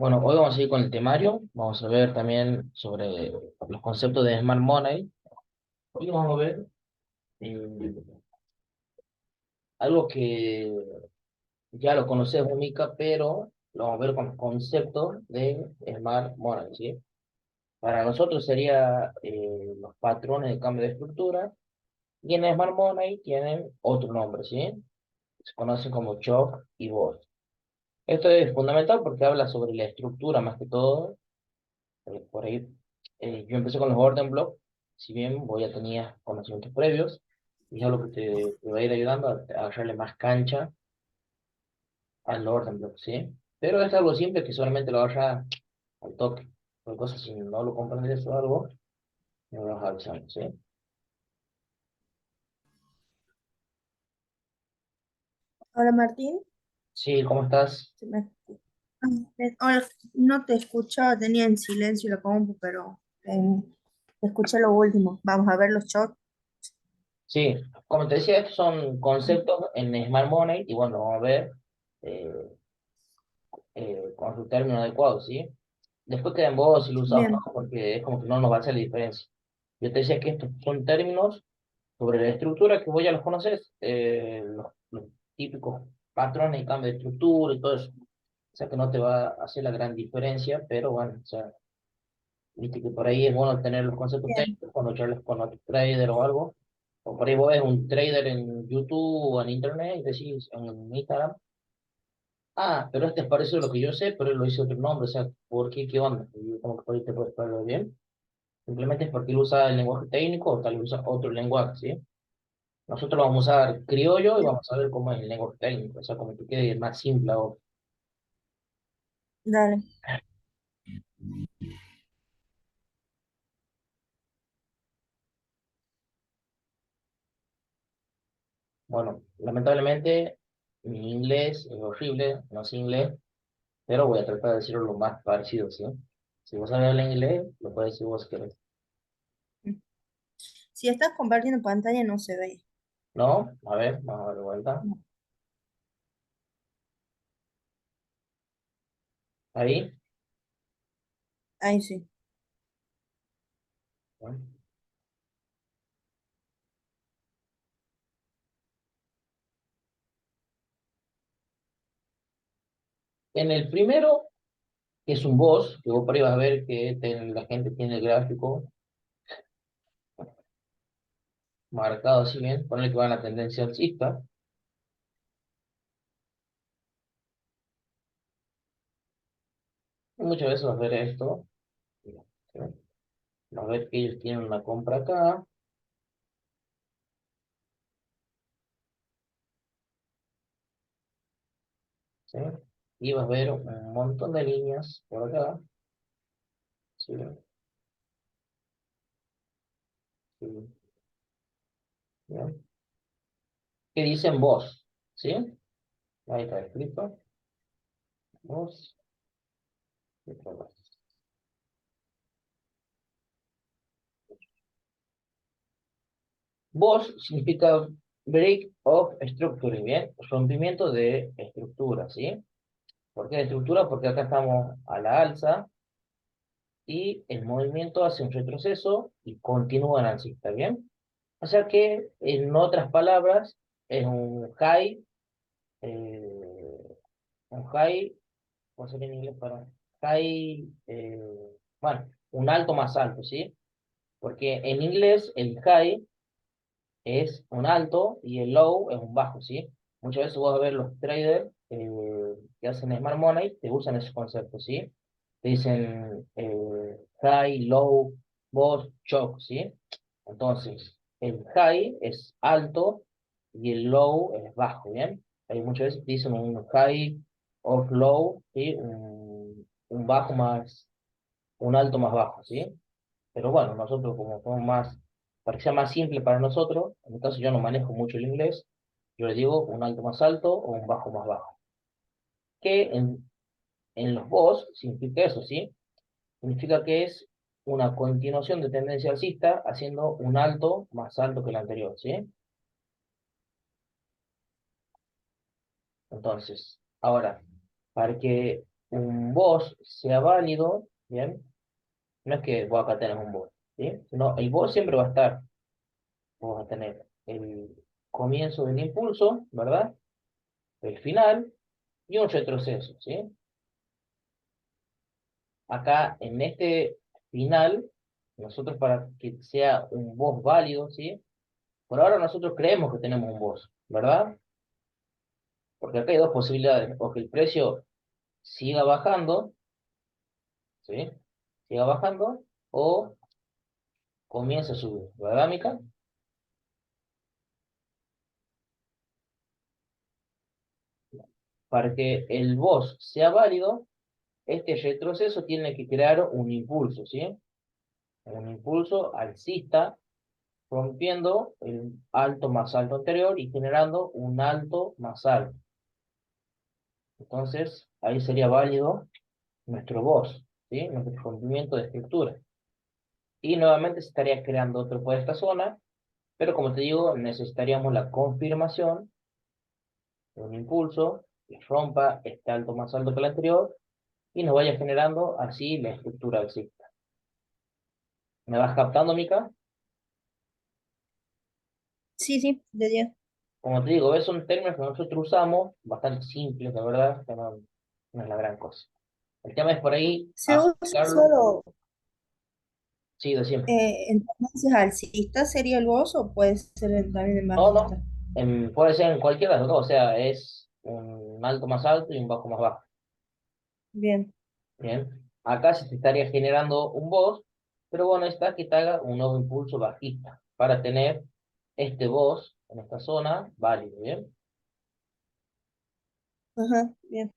Bueno, hoy vamos a ir con el temario, vamos a ver también sobre los conceptos de Smart Money. Hoy vamos a ver eh, algo que ya lo conoces, Mica, pero lo vamos a ver con los conceptos de Smart Money, ¿sí? Para nosotros sería los patrones de cambio de estructura, y en Smart Money tienen otro nombre, ¿sí? Se conocen como Shock y BOS. Esto es fundamental porque habla sobre la estructura más que todo. Por ahí yo empecé con los Orden Block, si bien vos ya tenías conocimientos previos, y es lo que te va a ir ayudando a darle más cancha al Orden Block, ¿sí? Pero es algo simple que solamente lo agarras al toque. Por cosas, si no lo comprendes o algo, me vas avisando, ¿sí? Hola Martín. Sí, ¿cómo estás? Se me- Ah, Hola, no te escuchaba, tenía en silencio la compu, pero escuché lo último. Vamos a ver los shots. Sí, como te decía, estos son conceptos en Smart Money, y bueno, vamos a ver eh, con su término adecuado, ¿sí? Después queda en vos si lo usas o no, Bien, porque es como que no nos va a hacer la diferencia. Yo te decía que estos son términos sobre la estructura que vos ya los conoces, los típicos patrones y cambio de estructura y todo eso. O sea que no te va a hacer la gran diferencia, pero bueno, o sea, viste que por ahí es bueno tener los conceptos bien. técnicos cuando charles con otro trader o algo. O por ahí vos ves un trader en YouTube o en Internet y decís en Instagram, ah, pero este es parecido a lo que yo sé, pero él lo hizo otro nombre, o sea, ¿por qué? ¿Qué onda? Y yo como que por ahí te puedes explicarlo bien. Simplemente es porque él usa el lenguaje técnico o tal vez usa otro lenguaje, ¿sí? Nosotros vamos a usar criollo y vamos a ver cómo es el lenguaje técnico, o sea, como que quede más simple ahora. Dale. Bueno, lamentablemente mi inglés es horrible, no sé inglés, pero voy a tratar de decirlo lo más parecido, ¿sí? Si vos sabés hablar inglés, lo puedes decir vos si querés. Si estás compartiendo pantalla no se ve. ¿No? A ver, vamos a dar de vuelta. No. Ahí. Ahí sí. Bueno. En el primero, que es un boss, que vos por ahí vas a ver que la gente tiene el gráfico marcado así bien, ponle que va en la tendencia alcista, y muchas veces vas a ver esto, ¿sí? Vas a ver que ellos tienen una compra acá, ¿sí? Y vas a ver un montón de líneas por acá, ¿sí? Sí, ¿bien? Que dicen vos, ¿sí? Ahí está escrito, vos, y otra vez. Vos significa break of structure, ¿bien? Rompimiento de estructura, ¿sí? ¿Por qué de estructura? Porque acá estamos a la alza y el movimiento hace un retroceso y continúa en alcista, ¿bien? O sea que, en otras palabras, es eh, un high, ¿cómo sería en inglés para high? Bueno, un alto más alto, ¿sí? Porque en inglés el high es un alto y el low es un bajo, ¿sí? Muchas veces vas a ver los traders que hacen Smart Money, te usan esos conceptos, ¿sí? Te dicen high, low, bot, shock, ¿sí? Entonces, el high es alto y el low es bajo, ¿bien? Hay muchas veces te dicen un high of low, ¿sí? Un bajo más, un alto más bajo, ¿sí? Pero bueno, nosotros como somos más, para que sea más simple para nosotros, en mi caso yo no manejo mucho el inglés, yo le digo un alto más alto o un bajo más bajo. Que en los BOS significa eso, ¿sí? Significa que es una continuación de tendencia alcista haciendo un alto más alto que el anterior, ¿sí? Entonces, ahora, para que un BOS sea válido, ¿bien? No es que vos acá tenés un BOS, ¿sí? Sino el BOS siempre va a estar. Vos vas a tener el comienzo del impulso, ¿verdad? El final y un retroceso, ¿sí? Acá en este final, nosotros para que sea un BOS válido, ¿sí? Por ahora nosotros creemos que tenemos un BOS, ¿verdad? Porque acá hay dos posibilidades, o que el precio siga bajando, ¿sí? Siga bajando, o comience a subir, ¿verdad, Mica? Para que el BOS sea válido, este retroceso tiene que crear un impulso, ¿sí? Un impulso alcista, rompiendo el alto más alto anterior y generando un alto más alto. Entonces, ahí sería válido nuestro BOS, ¿sí? Nuestro rompimiento de estructura. Y nuevamente se estaría creando otro por esta zona, pero como te digo, necesitaríamos la confirmación de un impulso que rompa este alto más alto que el anterior y nos vaya generando así la estructura alcista. ¿Me vas captando, Mica? Sí, sí, de 10. Como te digo, ¿ves? Son términos que nosotros usamos, bastante simples, la verdad, que no es la gran cosa. El tema es por ahí Se usa aplicarlo. solo Sí, decime. en tendencias alcistas, ¿sería el BOS o puede ser también en No, no. bajista? Puede ser en cualquiera de los dos, o sea, es un alto más alto y un bajo más bajo. Bien, Bien. Acá se te estaría generando un BOS, pero bueno, está que te haga un nuevo impulso bajista para tener este BOS en esta zona válido, ¿bien? ajá, bien.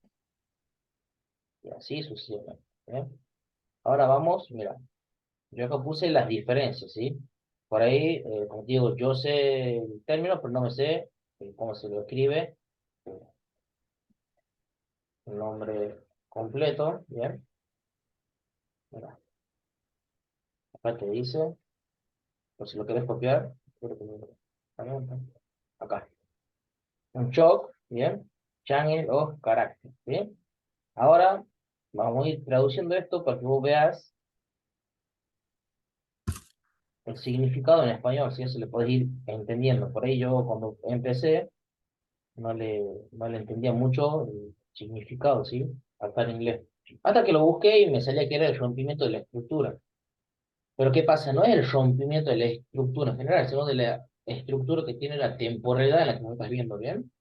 Y así sucesivamente. ¿Bien? Ahora vamos, mira, yo acá puse las diferencias, ¿sí? Por ahí, como te digo, yo sé el término, pero no me sé cómo se lo escribe, eh, el nombre completo, ¿bien? Mira, acá te dice, por si lo querés copiar, creo que acá. Un shock, ¿bien? Channel of character, ¿bien? Ahora vamos a ir traduciendo esto para que vos veas el significado en español, si eso le podés ir entendiendo. Por ahí yo cuando empecé no le, no le entendía mucho el significado, ¿sí? Acá en inglés. Hasta que lo busqué y me salía que era el rompimiento de la estructura. Pero ¿qué pasa? No es el rompimiento de la estructura en general, sino de la estructura que tiene la temporalidad en la que me estás viendo, ¿bien?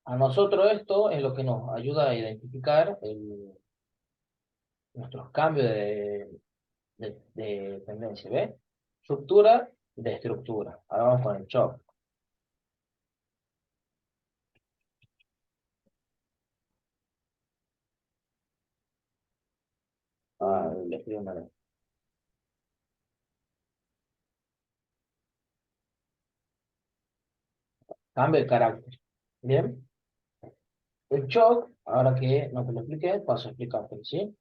A nosotros esto es lo que nos ayuda a identificar nuestros cambios de tendencia, ¿ves? Estructura de estructura. Ahora vamos con el shock. Ah, le escribo mal. Cambio de carácter. Bien. El shock, ahora que no te lo expliqué, paso a explicarte, ¿sí?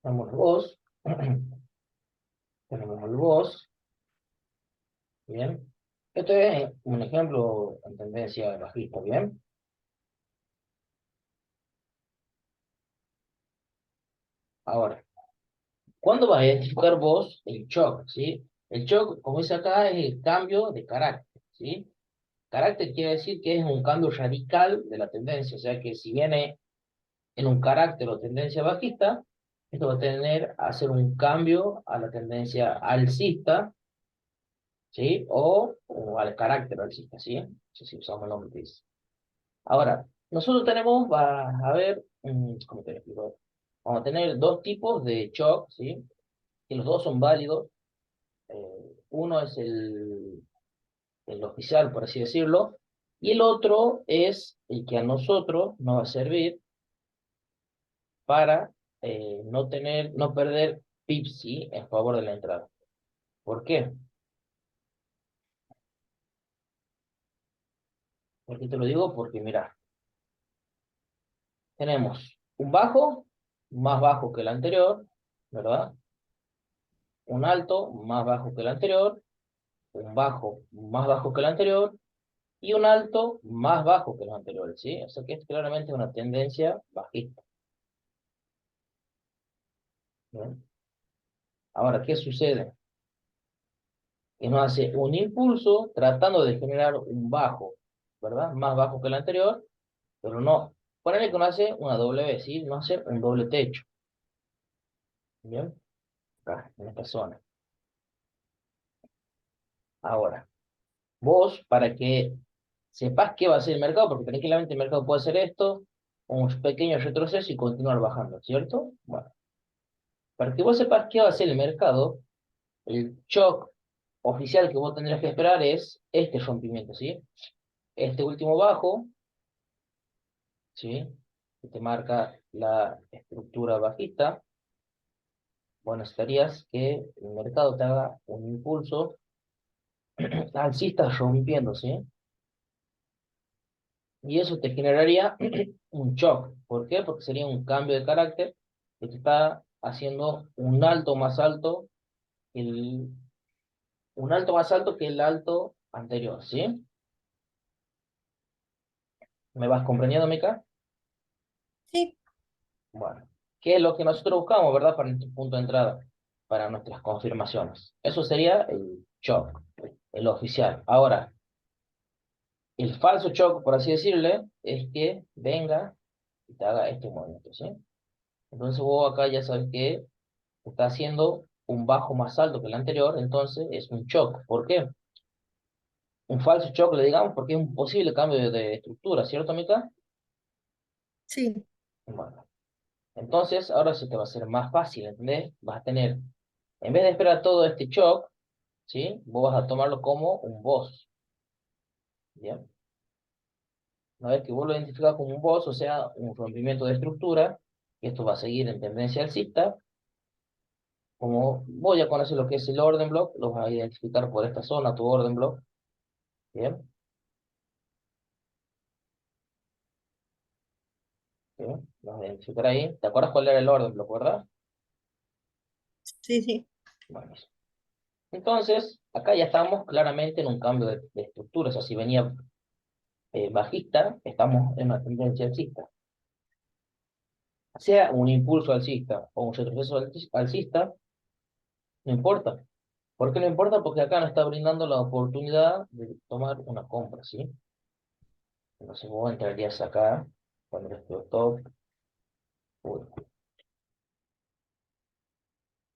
Tenemos el voz. Tenemos el voz. Bien. Esto es un ejemplo en tendencia bajista, ¿bien? Ahora, ¿cuándo vas a identificar vos el shock, ¿sí? El shock, como dice acá, es el cambio de carácter, ¿sí? Carácter quiere decir que es un cambio radical de la tendencia, o sea que si viene en un carácter o tendencia bajista, esto va a tener a hacer un cambio a la tendencia alcista, ¿sí? O al carácter alcista, ¿sí? No sé si usamos el nombre que dice. Ahora, nosotros tenemos, va a ver, ¿cómo te lo explico? Vamos a tener dos tipos de shock, ¿sí? Y los dos son válidos. Uno es el oficial, por así decirlo, y el otro es el que a nosotros nos va a servir para no perder Pipsi en favor de la entrada. ¿Por qué? ¿Por qué te lo digo? Porque mira, tenemos un bajo más bajo que el anterior, ¿verdad? Un alto más bajo que el anterior, un bajo más bajo que el anterior y un alto más bajo que los anteriores, ¿sí? O sea que es claramente una tendencia bajista, ¿no? Ahora, ¿qué sucede? Que nos hace un impulso tratando de generar un bajo, ¿verdad? Más bajo que el anterior, pero no. Ponele que nos hace una W, ¿sí? Nos hace un doble techo, ¿bien? Acá, en esta zona. Ahora, vos, para que sepas qué va a hacer el mercado, porque tranquilamente el mercado puede hacer esto, un pequeño retroceso y continuar bajando, ¿cierto? Bueno, para que vos sepas qué va a hacer el mercado, el shock oficial que vos tendrás que esperar es este rompimiento, ¿sí? Este último bajo, ¿sí? Que te marca la estructura bajista. Bueno, necesitarías que el mercado te haga un impulso alcista rompiendo, ¿sí? Y eso te generaría un shock. ¿Por qué? Porque sería un cambio de carácter que te está haciendo el, un alto más alto que el alto anterior, ¿sí? ¿Me vas comprendiendo, Mica? Sí, Bueno, ¿qué es lo que nosotros buscamos, verdad? Para nuestro punto de entrada, para nuestras confirmaciones. Eso sería el shock, el oficial. Ahora, el falso shock, por así decirle, es que venga y te haga este movimiento, ¿sí? Entonces vos acá ya sabes que está haciendo un bajo más alto que el anterior, entonces es un shock. ¿Por qué? Un falso shock, le digamos, porque es un posible cambio de estructura, ¿cierto, Mica? sí. Bueno, entonces ahora se te va a hacer más fácil, ¿entendés? Vas a tener, en vez de esperar todo este shock, ¿sí? Vos vas a tomarlo como un boss, ¿bien? Una vez que vos lo identificas como un boss, o sea, un rompimiento de estructura, y esto va a seguir en tendencia alcista, como vos ya conoces lo que es el orden block, lo vas a identificar por esta zona, tu orden block, ¿bien? ¿Bien? Lo vas a identificar ahí. ¿Te acuerdas cuál era el orden block, verdad? Sí, sí. Bueno, eso. Entonces, acá ya estamos claramente en un cambio de estructura, o sea, si venía bajista, estamos en una tendencia alcista. Sea un impulso alcista o un retroceso alcista, no importa. ¿Por qué no importa? Porque acá nos está brindando la oportunidad de tomar una compra, ¿sí? Entonces vos entrarías acá, cuando esto stop, uy,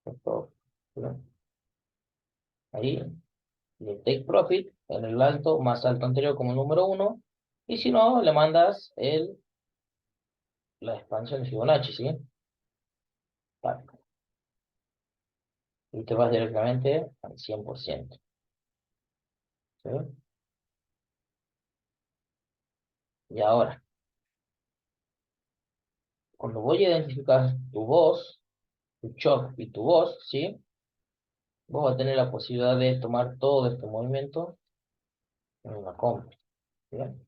stop, ¿no? Ahí, le take profit en el alto, más alto anterior como número uno, y si no, le mandas la expansión de Fibonacci, ¿sí? Tac, y te vas directamente al 100%, ¿sí? Y ahora, cuando voy a identificar tu voz, tu shock y tu voz, ¿sí? Vos vas a tener la posibilidad de tomar todo este movimiento en una compra, ¿bien?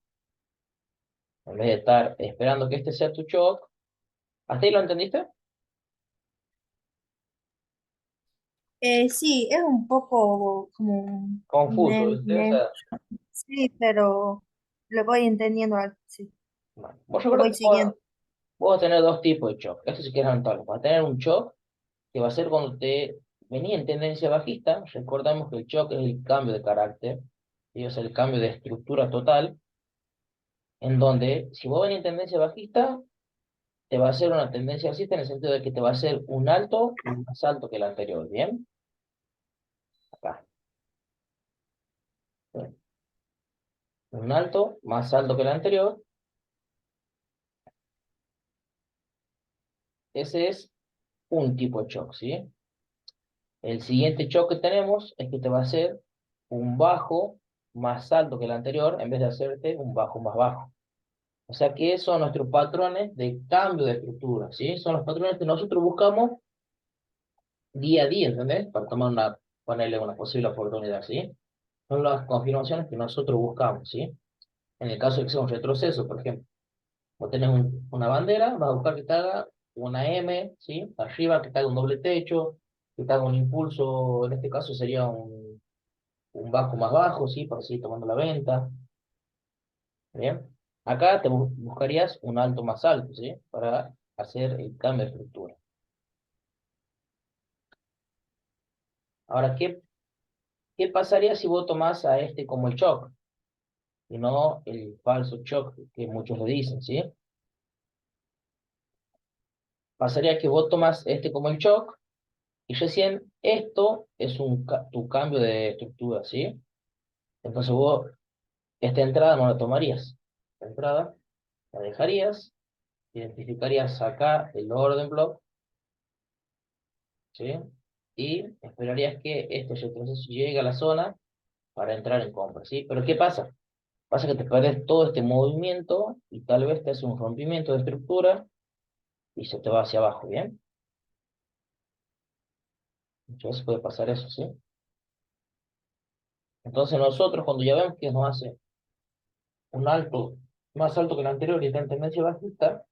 En vez de estar esperando que este sea tu shock. ¿Hasta ahí lo entendiste? Sí, es un poco como Confuso, ¿viste? O sea, sí, pero lo voy entendiendo, sí, bueno, vos lo recuerda voy que vos, siguiendo. vos vas a tener dos tipos de shock. Esto si quieres anotarlo. Vas a tener un shock que va a ser cuando te venía en tendencia bajista. Recordamos que el shock es el cambio de carácter, y es el cambio de estructura total, en donde si vos venís en tendencia bajista, te va a hacer una tendencia alcista en el sentido de que te va a hacer un alto más alto que el anterior, ¿bien? Acá. ¿Sí? Un alto más alto que el anterior. Ese es un tipo de shock, ¿sí? El siguiente shock que tenemos es que te va a hacer un bajo más alto que el anterior en vez de hacerte un bajo más bajo. O sea que son nuestros patrones de cambio de estructura, ¿sí? Son los patrones que nosotros buscamos día a día, ¿entendés? Para tomar ponerle una posible oportunidad, ¿sí? Son las confirmaciones que nosotros buscamos, ¿sí? En el caso de que sea un retroceso, por ejemplo, vos tenés una bandera, vas a buscar que te haga una M, ¿sí? Arriba, que te haga un doble techo, que te haga un impulso, en este caso sería un bajo más bajo, ¿sí? Para seguir tomando la venta, ¿bien? Acá te buscarías un alto más alto, ¿sí? Para hacer el cambio de estructura. Ahora, ¿qué pasaría si vos tomás a este como el shock y no el falso shock que muchos le dicen, ¿sí? Pasaría que vos tomás este como el shock y recién esto es tu cambio de estructura, ¿sí? Entonces vos esta entrada no la tomarías. La entrada la dejarías, identificarías acá el orden block, ¿sí? Y esperarías que este retroceso llegue a la zona para entrar en compra, ¿sí? Pero ¿qué pasa? Pasa que te perdés todo este movimiento y tal vez te hace un rompimiento de estructura y se te va hacia abajo, ¿bien? Muchas veces puede pasar eso, ¿sí? Entonces nosotros cuando ya vemos que nos hace un alto más alto que el anterior y está en tendencia bajista,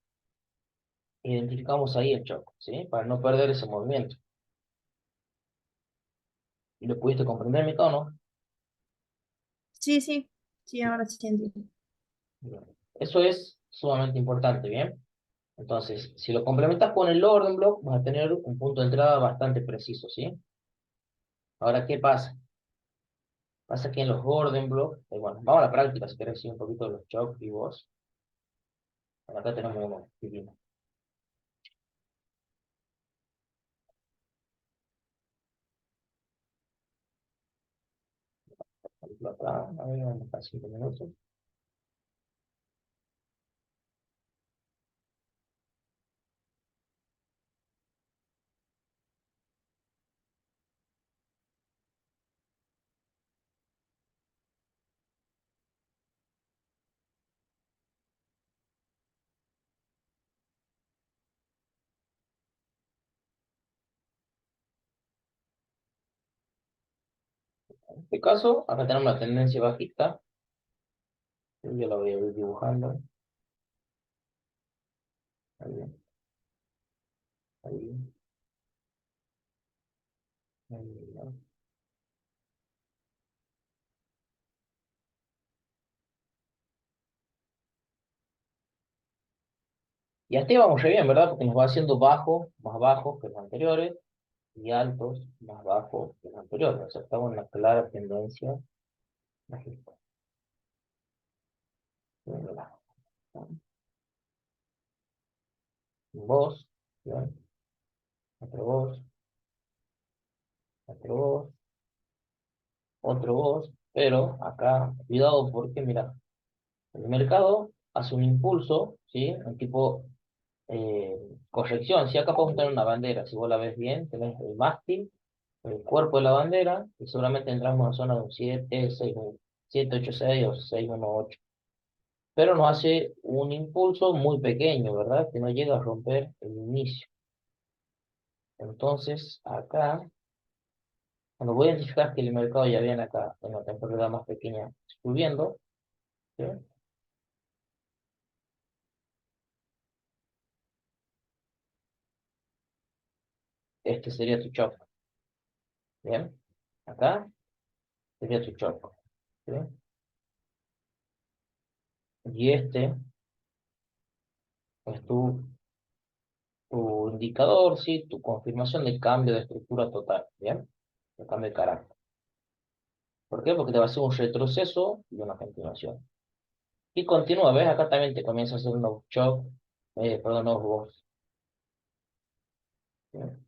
identificamos ahí el shock, ¿sí? Para no perder ese movimiento. ¿Y lo pudiste comprender mi tono? Sí, sí, sí, ahora sí entiendo. Bien. Eso es sumamente importante, ¿bien? Entonces, si lo complementas con el orden block, vas a tener un punto de entrada bastante preciso, ¿sí? Ahora, ¿qué pasa? Pasa que en los orden block, bueno, vamos a la práctica, si querés, sí, un poquito de los shock y vos. Bueno, acá tenemos uno divino. Por ejemplo, acá, a ver, vamos a 5 minutos. En este caso, acá tenemos la tendencia bajista. Yo la voy a ir dibujando. Ahí, ahí, ahí, ¿no? Y así vamos re bien, ¿verdad? Porque nos va haciendo más bajos que los anteriores, y altos, más bajos que los anteriores. O sea, estamos en una clara tendencia bajista. Mira, un voz, ¿bien? Otro voz, otro voz, otro voz, pero acá, cuidado porque, mira, el mercado hace un impulso, ¿sí? Un tipo eh, corrección. Si acá podemos tener una bandera, si vos la ves bien, tenés el mástil, el cuerpo de la bandera, y seguramente entramos en una zona de un 7, 6, 7, 8, 6 o 6, 1, 8. Pero nos hace un impulso muy pequeño, ¿verdad? Que no llega a romper el inicio. Entonces, acá, cuando voy a identificar que el mercado ya viene acá en la temporada más pequeña subiendo, ¿sí? Este sería tu chop, ¿bien? Acá sería tu chop, ¿sí? Y este es tu indicador, ¿sí? Tu confirmación del cambio de estructura total, ¿bien? El cambio de carácter. ¿Por qué? Porque te va a hacer un retroceso y una continuación. Y continúa, ¿ves? Acá también te comienza a hacer un nuevo shock, perdón, nuevos box. ¿Bien?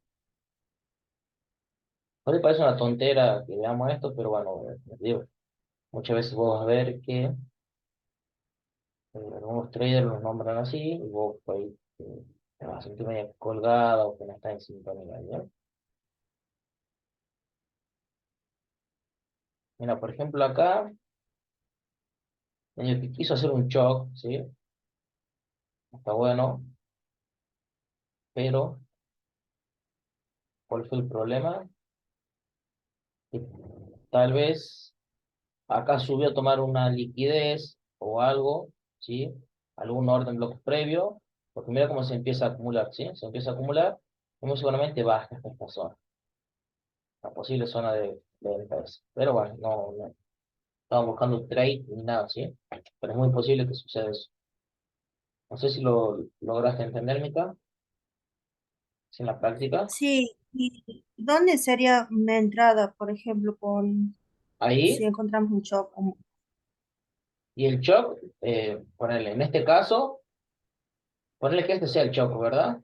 A mí me parece una tontera que veamos esto, pero bueno, digo, muchas veces vos vas a ver que algunos traders los nombran así y vos por ahí te vas a sentir medio colgado o que no estás en sintonía, ¿bien? Mira, por ejemplo, acá, medio que quiso hacer un shock, ¿sí? Está bueno, pero ¿cuál fue el problema? Que tal vez acá subió a tomar una liquidez, o algo, ¿sí? Algún orden bloque previo, porque mira cómo se empieza a acumular, ¿sí? Se empieza a acumular y muy seguramente baja hasta esta zona, la posible zona de ventaja. Pero bueno, no estamos buscando trade ni nada, ¿sí? Pero es muy posible que suceda eso. No sé si lo lograste entender, Mica, si en la práctica. Sí, ¿y dónde sería una entrada, por ejemplo, con si Ahí, encontramos un shock? y el shock, ponerle, en este caso, ponerle que este sea el shock, ¿verdad?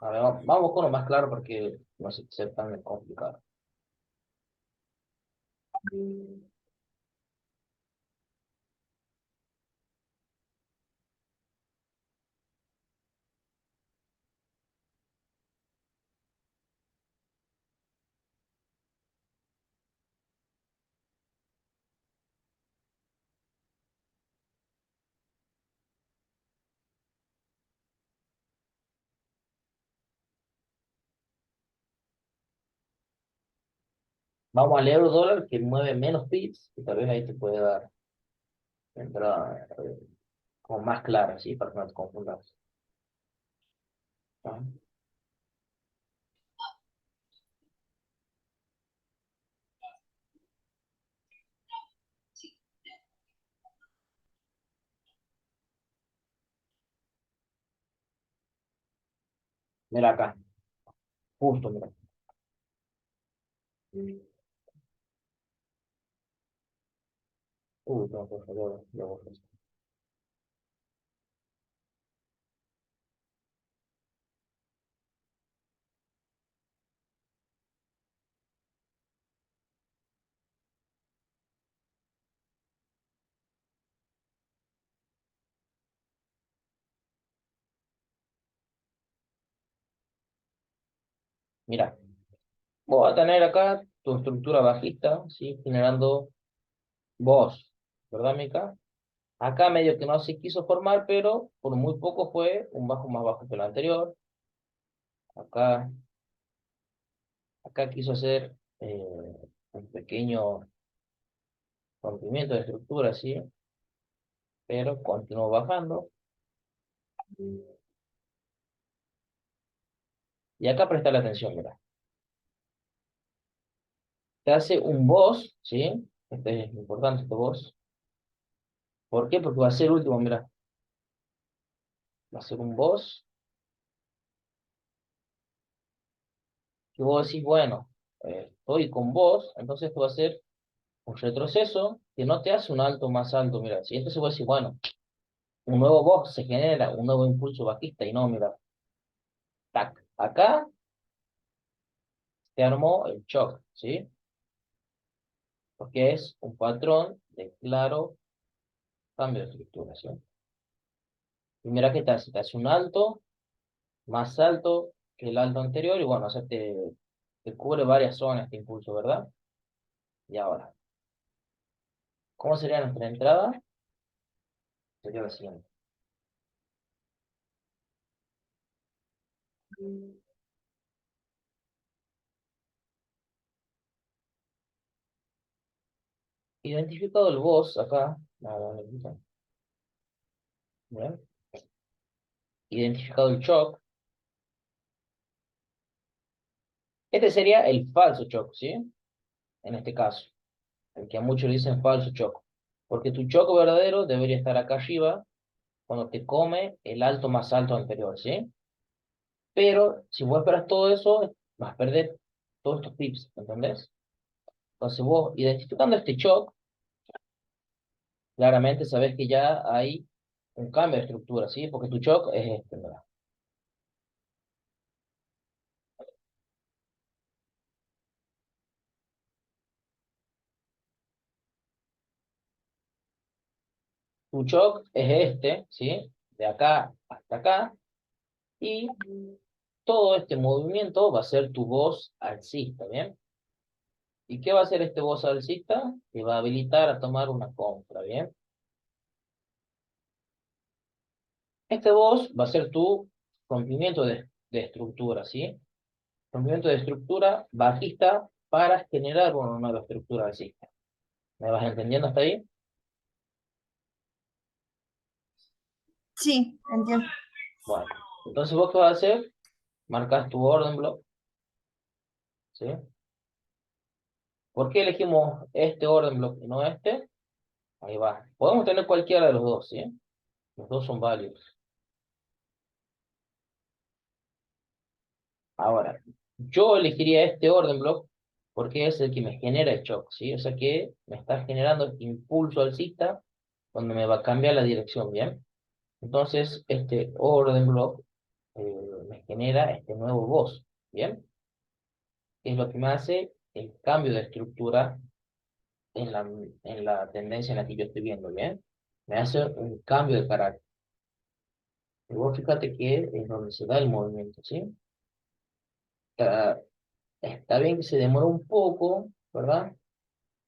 A ver, vamos con lo más claro porque no sé si es tan complicado. Vamos al euro dólar que mueve menos pips y tal vez ahí te puede dar entrada como más clara, ¿sí? Para que no te confundas. ¿No? Mira acá, justo, mira. No, por favor, mira, vos vas a tener acá tu estructura bajista, ¿sí? Generando vos, ¿verdad, Mica? Acá medio que no se quiso formar, pero por muy poco fue un bajo más bajo que el anterior. Acá, acá quiso hacer un pequeño rompimiento de estructura, ¿sí? Pero continuó bajando. Y acá presta la atención, mira. Te hace un boss, ¿sí? Este es importante, este boss. ¿Por qué? Porque va a ser último, mira. Va a ser un boss que vos decís, bueno, estoy con vos, entonces esto va a ser un retroceso que no te hace un alto más alto, mira. ¿Sí? Entonces vos decís, bueno, un nuevo boss se genera, un nuevo impulso bajista, y no, mira, tac, acá se armó el shock, ¿sí? Porque es un patrón de claro cambio de estructura, ¿sí? Y mira qué te hace un alto más alto que el alto anterior, y bueno, o sea, te cubre varias zonas este impulso, ¿verdad? Y ahora, ¿cómo sería nuestra entrada? Sería la siguiente. Identificado el boss acá, ¿bien? Identificado el shock. Este sería el falso shock, ¿sí? En este caso, el que a muchos le dicen falso shock. Porque tu shock verdadero debería estar acá arriba cuando te come el alto más alto anterior, ¿sí? Pero si vos esperas todo eso, vas a perder todos estos pips, ¿entendés? Entonces vos, identificando este shock, claramente sabes que ya hay un cambio de estructura, ¿sí? Porque tu shock es este, ¿verdad? Tu shock es este, ¿sí? De acá hasta acá, y todo este movimiento va a ser tu voz alcista, ¿bien? ¿Y qué va a hacer este voz alcista? Te va a habilitar a tomar una compra, ¿bien? Este voz va a ser tu rompimiento de estructura, ¿sí? Rompimiento de estructura bajista para generar una nueva estructura alcista. ¿Me vas entendiendo hasta ahí? Sí, entiendo. Bueno, entonces vos qué vas a hacer, marcas tu orden block, ¿sí? ¿Por qué elegimos este orden block y no este? Ahí va. Podemos tener cualquiera de los dos, ¿sí? Los dos son válidos. Ahora, yo elegiría este orden block porque es el que me genera el shock, ¿sí? O sea que me está generando este impulso alcista donde me va a cambiar la dirección, ¿bien? Entonces, este orden block me genera este nuevo voz, ¿bien? Que es lo que me hace el cambio de estructura en la tendencia en la que yo estoy viendo, ¿bien? Me hace un cambio de carácter. Y vos fíjate que es donde se da el movimiento, ¿sí? Está, está bien que se demora un poco, ¿verdad?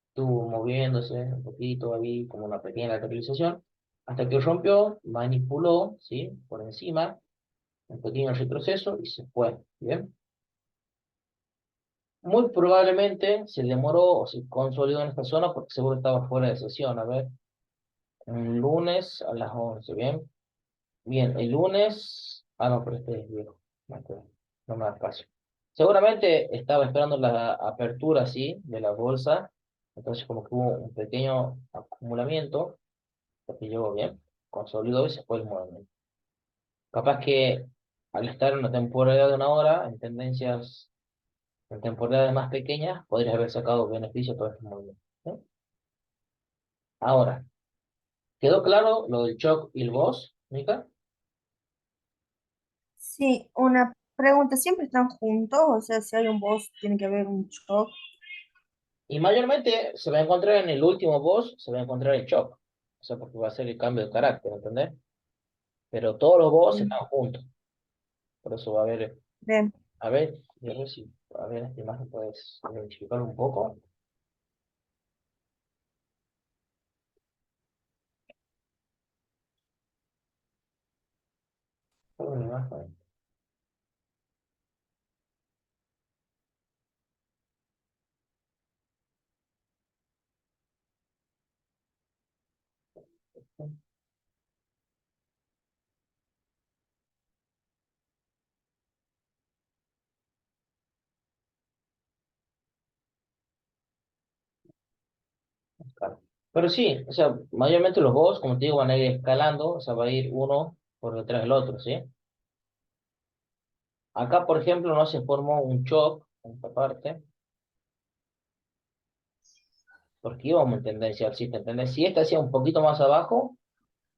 Estuvo moviéndose un poquito ahí, como una pequeña lateralización, hasta que rompió, manipuló, ¿sí? Por encima, un pequeño retroceso y se fue, ¿bien? Muy probablemente se demoró o se consolidó en esta zona porque seguro estaba fuera de sesión. A ver, un lunes a las 11, ¿bien? Bien, el lunes. Ah, no, pero este es viejo. No, no me da espacio. Seguramente estaba esperando la apertura, sí, de la bolsa. Entonces, como que hubo un pequeño acumulamiento, porque llegó bien, consolidó y se fue el movimiento. Capaz que al estar en una temporada de una hora, en temporadas más pequeñas, podrías haber sacado beneficio de todo este movimiento, ¿sí? Ahora, ¿quedó claro lo del shock y el boss, Mica? Sí, una pregunta, ¿siempre están juntos? O sea, si hay un boss, tiene que haber un shock. Y mayormente se va a encontrar en el último boss, se va a encontrar el shock. O sea, porque va a ser el cambio de carácter, ¿entendés? Pero todos los boss Mm, están juntos. Por eso va a haber, bien. a ver, esta imagen puedes identificar un poco. Una imagen. Claro. Pero sí, o sea, mayormente los boss, como te digo, van a ir escalando, o sea, va a ir uno por detrás del otro, ¿sí? Acá, por ejemplo, no se formó un shock en esta parte, porque íbamos en tendencia alcista, ¿entendés? Si esta hacía un poquito más abajo,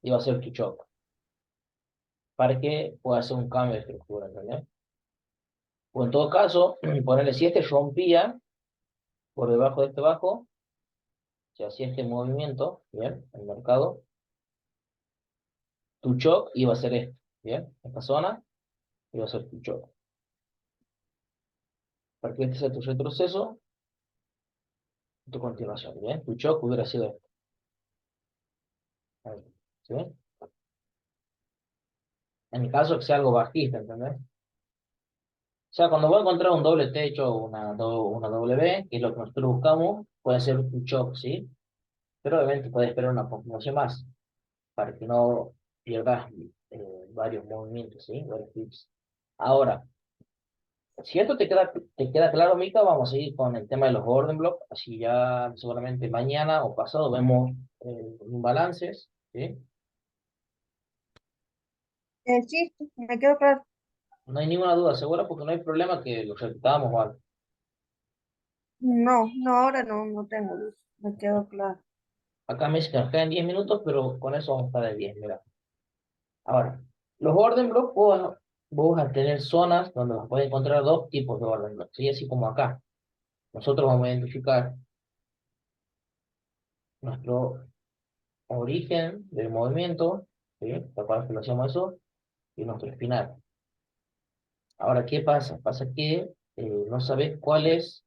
iba a ser tu shock, para que pueda hacer un cambio de estructura, ¿entendés? O en todo caso, ponerle, si este rompía por debajo de este bajo, si hacía este movimiento, ¿bien? El mercado, tu shock iba a ser este, ¿bien? Esta zona iba a ser tu shock. Para que este sea tu retroceso, tu continuación, ¿bien? Tu shock hubiera sido este, ahí, ¿sí? En el caso que sea algo bajista, ¿entendés? O sea, cuando voy a encontrar un doble techo o una W, que es lo que nosotros buscamos, puede ser un shock, ¿sí? Pero obviamente puede esperar una continuación más, para que no pierdas varios movimientos, ¿sí? Varios pips. Ahora, si esto te queda claro, Mica, vamos a seguir con el tema de los Gordon Block, así ya seguramente mañana o pasado vemos imbalances, ¿sí? Sí, me quedó claro. No hay ninguna duda segura porque no hay problema que los repitamos o algo. No, no, ahora no, no tengo luz. Me quedó claro. Acá me dice que nos quedan 10 minutos, pero con eso vamos a estar de 10, mira. Ahora, los Gordon Block, vos vas a tener zonas donde vas a poder encontrar dos tipos de Gordon Block, ¿sí? Así como acá. Nosotros vamos a identificar nuestro origen del movimiento, ¿sí? ¿Te acuerdas que lo hacíamos eso? Y nuestro espinal. Ahora, ¿qué pasa? Pasa que no sabes cuál es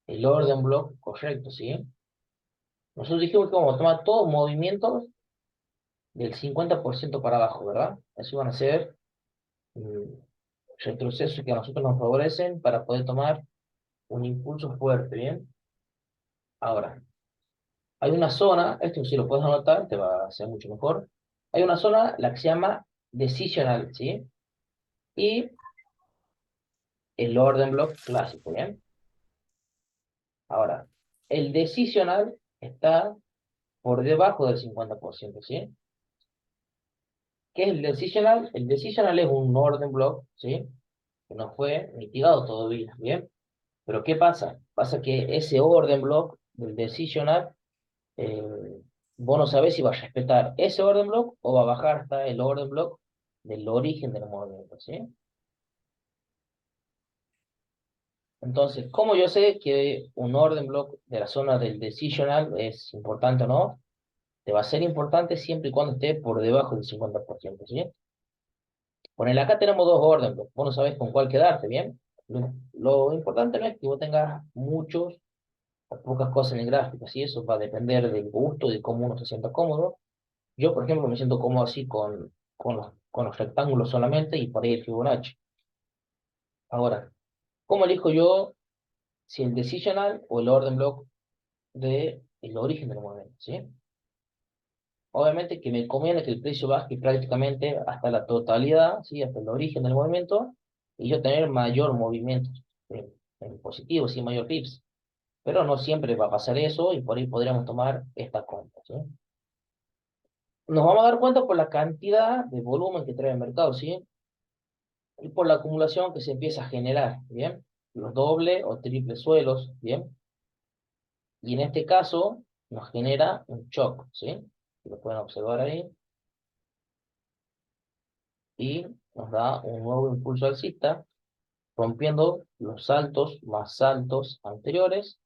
el orden block correcto, ¿sí? Nosotros dijimos que vamos a tomar todos movimientos del 50% para abajo, ¿verdad? Eso van a ser mm, retrocesos que a nosotros nos favorecen para poder tomar un impulso fuerte, ¿bien? Ahora, hay una zona, esto si lo puedes anotar, te va a ser mucho mejor. Hay una zona, la que se llama decisional, ¿sí? Y el orden block clásico, ¿bien? Ahora, el decisional está por debajo del 50%, ¿sí? ¿Qué es el decisional? El decisional es un orden block, ¿sí? Que no fue mitigado todavía, ¿bien? Pero ¿qué pasa? Pasa que ese orden block del decisional, eh, vos no sabés si va a respetar ese orden block o va a bajar hasta el orden block del origen del movimiento, ¿sí? Entonces, ¿cómo yo sé que un orden block de la zona del decisional es importante o no? Te va a ser importante siempre y cuando esté por debajo del 50%, ¿sí? Ponele, acá tenemos dos orden blocks, vos no sabés con cuál quedarte, ¿bien? Lo importante no es que vos tengas muchos o pocas cosas en el gráfico, ¿sí? Eso va a depender del gusto, de cómo uno se sienta cómodo. Yo, por ejemplo, me siento cómodo así con los rectángulos solamente y por ahí el Fibonacci. Ahora, ¿cómo elijo yo si el decisional o el orden block de el origen del movimiento, ¿sí? Obviamente que me conviene que el precio baje prácticamente hasta la totalidad, ¿sí? Hasta el origen del movimiento, y yo tener mayor movimiento en positivo, sí, mayor pips. Pero no siempre va a pasar eso y por ahí podríamos tomar esta cuenta, ¿sí? Nos vamos a dar cuenta por la cantidad de volumen que trae el mercado, ¿sí? Y por la acumulación que se empieza a generar, ¿bien? Los doble o triple suelos, ¿bien? Y en este caso nos genera un shock, ¿sí? Lo pueden observar ahí. Y nos da un nuevo impulso alcista, rompiendo los saltos más altos anteriores,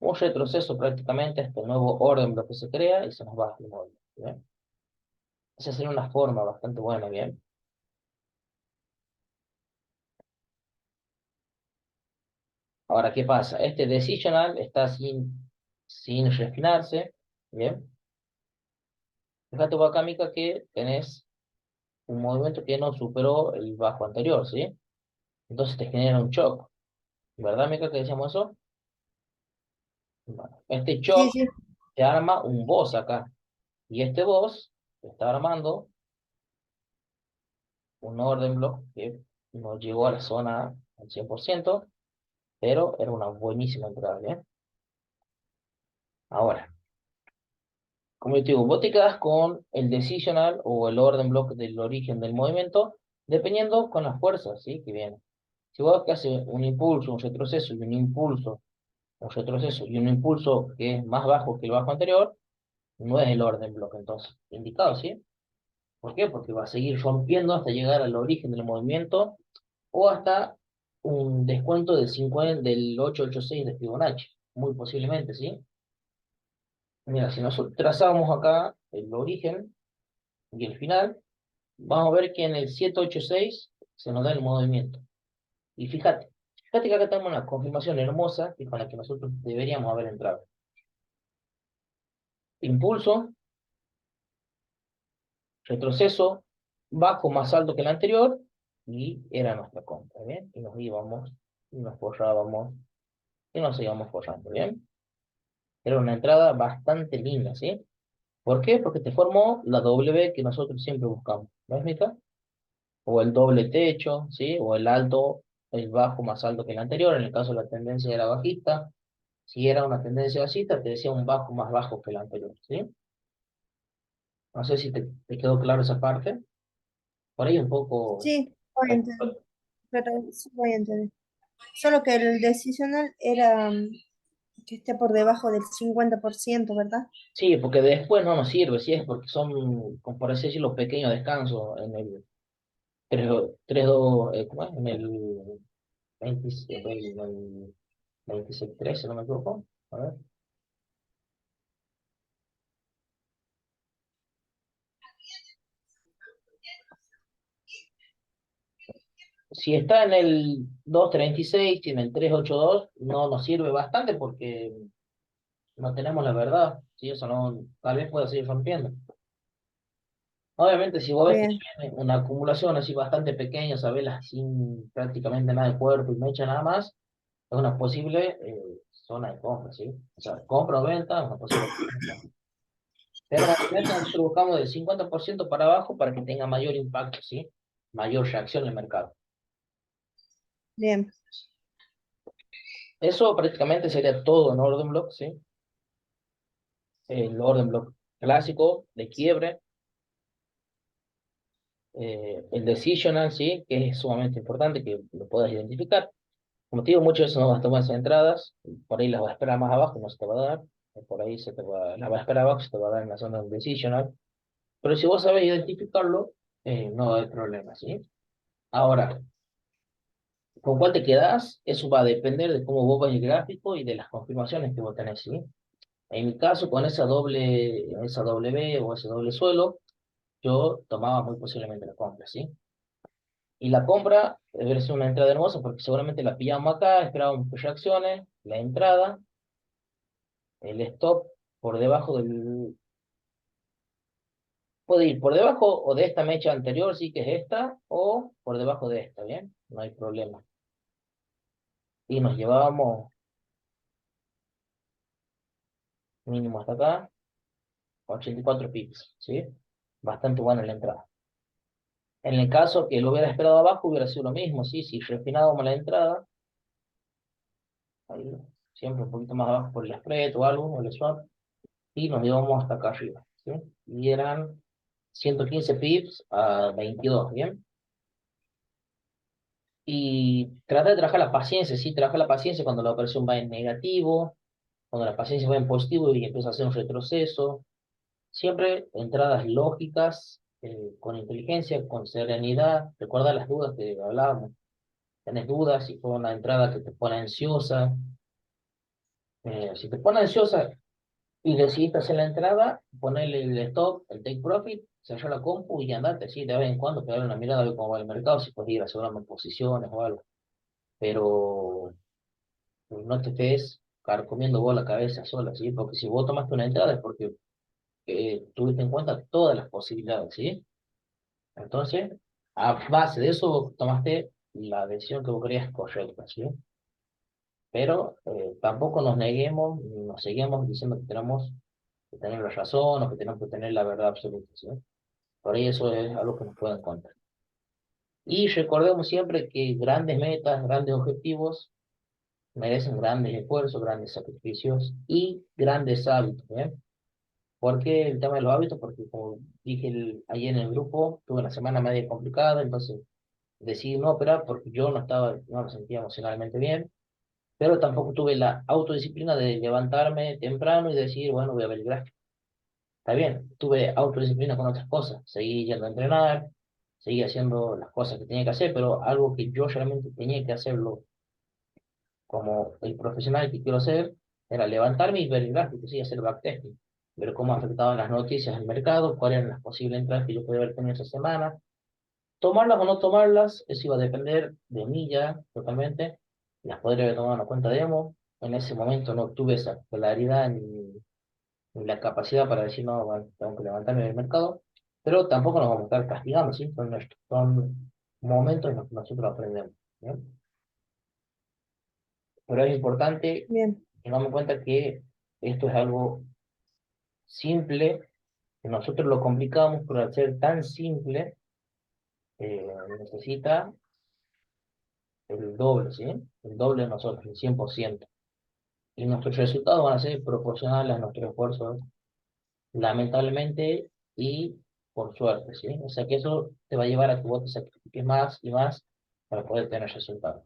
un retroceso prácticamente a este nuevo orden lo que se crea y se nos va el movimiento, ¿bien? Esa sería una forma bastante buena, ¿bien? Ahora, ¿qué pasa? Este decisional está sin refinarse, ¿bien? Fíjate vos acá, Mica, que tenés un movimiento que no superó el bajo anterior, ¿sí? Entonces te genera un shock, ¿verdad, Mica, que decíamos eso? Bueno, este Sí, shock sí. se arma un boss acá, y este boss está armando un orden block que no llegó a la zona al 100%, pero era una buenísima entrada, ¿bien? Ahora, como yo te digo, vos te quedas con el decisional o el orden block del origen del movimiento, dependiendo con las fuerzas, ¿sí? Que vienen. Si vos que hace un impulso, un retroceso y un impulso, un retroceso y un impulso que es más bajo que el bajo anterior, no es el orden block entonces indicado, ¿sí? ¿Por qué? Porque va a seguir rompiendo hasta llegar al origen del movimiento o hasta un descuento del 50, del 886 de Fibonacci, muy posiblemente, ¿sí? Mira, si nosotros trazamos acá el origen y el final, vamos a ver que en el 786 se nos da el movimiento. Y fíjate que acá tenemos una confirmación hermosa que con la que nosotros deberíamos haber entrado. Impulso, retroceso, bajo más alto que el anterior, y era nuestra compra, ¿bien? Y nos íbamos, y nos forrábamos, y nos íbamos forrando, ¿bien? Era una entrada bastante linda, ¿sí? ¿Por qué? Porque te formó la W que nosotros siempre buscamos, ¿no es, Mica? O el doble techo, ¿sí? O el alto, el bajo más alto que el anterior, en el caso de la tendencia era bajista. Si era una tendencia bajista, te decía un bajo más bajo que el anterior, ¿sí? No sé si te quedó claro esa parte. Por ahí un poco... Sí, voy a entender. Pero sí voy a entender. Solo que el decisional era que esté por debajo del 50%, ¿verdad? Sí, porque después no nos sirve, sí es porque son, como por así decirlo, pequeños descansos en el 3 2 ¿cómo es? En el 20, el 26 13 no me equivoco. A ver. Si está en el 236 y en el 382 no nos sirve bastante porque no tenemos la verdad, ¿sí? Eso no, tal vez pueda seguir rompiendo. Obviamente, si vos ves que Bien, tiene una acumulación así bastante pequeña, sabes, sin prácticamente nada de cuerpo y mecha nada más, es una posible zona de compra, ¿sí? O sea, compra o venta, es una posible compra. Pero realmente nosotros buscamos del 50% para abajo para que tenga mayor impacto, ¿sí? Mayor reacción en el mercado. Bien, Eso prácticamente sería todo en orden block, ¿sí? El orden block clásico de quiebre, el decisional, ¿sí? Que es sumamente importante que lo puedas identificar. Como te digo, muchas veces no vas a tomar esas entradas, por ahí las vas a esperar más abajo, no se te va a dar, por ahí las vas a esperar abajo, se te va a dar en la zona del decisional. Pero si vos sabés identificarlo, no hay problema, ¿sí? Ahora, ¿con cuál te quedás? Eso va a depender de cómo vos ves el gráfico y de las confirmaciones que vos tenés, ¿sí? En mi caso, con esa W o ese doble suelo, yo tomaba muy posiblemente la compra, ¿sí? Y la compra debe ser una entrada hermosa porque seguramente la pillamos acá, esperábamos que reaccione, la entrada, el stop por debajo del... Puede ir por debajo o de esta mecha anterior, sí que es esta, o por debajo de esta, ¿bien? No hay problema. Y nos llevábamos mínimo hasta acá, 84 pips, ¿sí? Bastante buena la entrada. En el caso que lo hubiera esperado abajo, hubiera sido lo mismo, ¿sí? Si refinábamos la entrada, ahí, siempre un poquito más abajo por el spread o algo, o el swap, y nos íbamos hasta acá arriba, ¿sí? Y eran 115 pips a 22, ¿bien? Y trata de trabajar la paciencia, ¿sí? Trabaja la paciencia cuando la operación va en negativo, cuando la paciencia va en positivo y empieza a hacer un retroceso. Siempre entradas lógicas, con inteligencia, con serenidad. Recuerda las dudas que hablábamos. Tenés dudas, si fue una entrada que te pone ansiosa. Si te pone ansiosa y decidiste hacer la entrada, ponerle el stop, el take profit, cerrar la compu y andate, sí, de vez en cuando pegar una mirada a ver cómo va el mercado, si puedes ir asegurando posiciones o algo. Pero no te estés carcomiendo vos la cabeza sola, ¿sí? Porque si vos tomaste una entrada es porque tuviste en cuenta todas las posibilidades, ¿sí? Entonces, a base de eso tomaste la decisión que vos creías correcta, ¿sí? Pero tampoco nos neguemos, ni nos seguimos diciendo que tenemos que tener la razón o que tenemos que tener la verdad absoluta, ¿sí? Por ahí eso es algo que nos puede encontrar. Y recordemos siempre que grandes metas, grandes objetivos merecen grandes esfuerzos, grandes sacrificios y grandes hábitos, ¿eh? ¿Por qué el tema de los hábitos? Porque como dije ayer en el grupo, tuve una semana media complicada, entonces decidí no operar porque yo no me sentía emocionalmente bien, pero tampoco tuve la autodisciplina de levantarme temprano y decir, bueno, voy a ver el gráfico. Está bien, tuve autodisciplina con otras cosas, seguí yendo a entrenar, seguí haciendo las cosas que tenía que hacer, pero algo que yo realmente tenía que hacerlo como el profesional que quiero ser, era levantarme y ver el gráfico, sí, hacer backtesting, ver cómo afectaban las noticias del mercado, cuáles eran las posibles entradas que yo podía haber tenido esa semana. Tomarlas o no tomarlas, eso iba a depender de mí ya totalmente. Las podría haber tomado en una cuenta demo. En ese momento no tuve esa claridad ni la capacidad para decir, no, bueno, tengo que levantarme del mercado. Pero tampoco nos vamos a estar castigando, ¿sí? Son momentos en los que nosotros aprendemos, ¿no? Pero es importante bien, tengamos en cuenta que esto es algo simple, que nosotros lo complicamos, pero al ser tan simple, necesita el doble, ¿sí? El doble de nosotros, el 100%. Y nuestros resultados van a ser proporcionales a nuestros esfuerzos, lamentablemente y por suerte, ¿sí? O sea que eso te va a llevar a que vos te sacrifiques más y más para poder tener resultados.